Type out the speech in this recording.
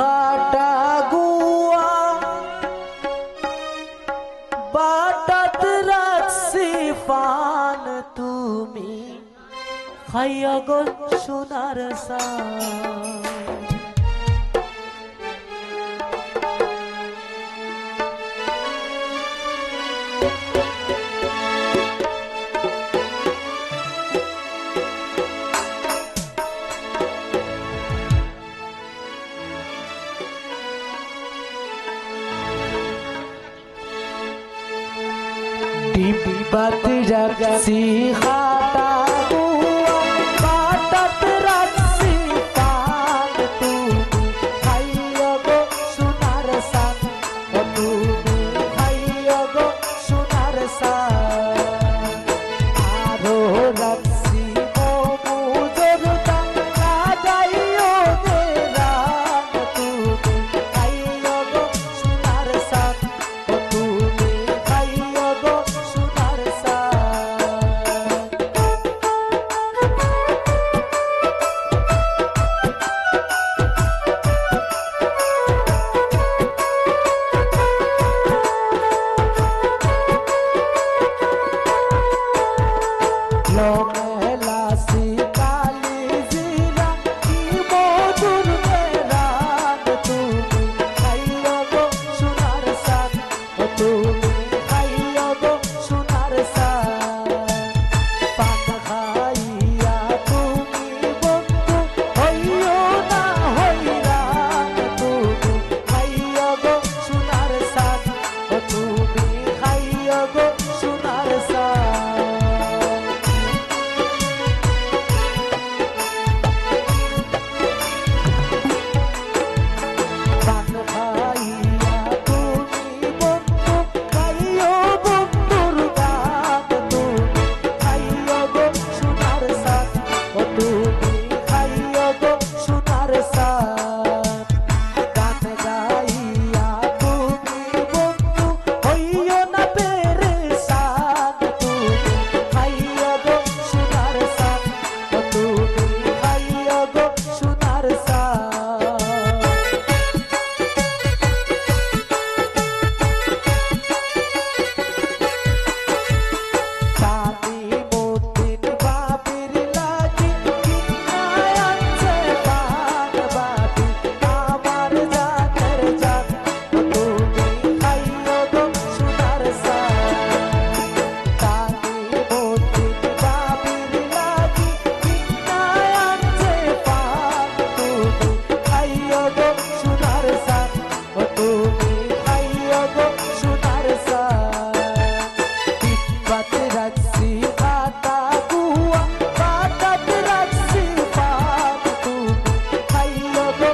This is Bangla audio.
খাটা গুয়া বাটাত রাখছি পান তুমি খাইয়া গো সোনার সান ডিবাতে রাখছি খাটা গুয়া বাটাত রাখছি পান তুমি খাইয়া গো সোনার সান তুমি খাইয়া গো সোনার সান আরো রাখছি মমুজর টাকা যাইও গে রান তুমি খাইয়া গো সোনার সান তুমি খাইয়া গো সোনার সান লমেলাসি কালি জিরা কি মধুর মেরান তুমি খাইয়া গো সোনার সান তুমি খাইয়া গো সোনার সান পান খাইয়া তুমি বন্ধু হইও না হইরান তুমি খাইয়া গো সোনার সান তুমি খাইয়া গো সোনার সান পান খাইয়া তুমি বন্ধু খাইও বন্ধুর গান তুমি খাইয়া গো সোনার সান তুমি খাইয়া গো সোনার সান গান গাইয়া তুমি বন্ধু হইও না পেরেশান তুমি খাইয়া গো সোনার সান তুমি খাইয়া গো সোনার সান তামিমুদ্দিন বাবির লাগি কিনায় আনছে পান বাটি আমার জানের জান তুমি খাইয়া গো সোনার সান তামিমুদ্দিন বাবির লাগি কিনায় আনছে পান তুমি খাইয়া গো সোনার সান তুমি খাইয়া গো সোনার সান ডিবাতে রাখছি খাটা গুয়া বাটাত রাখছি পান তুমি খাইয়া গো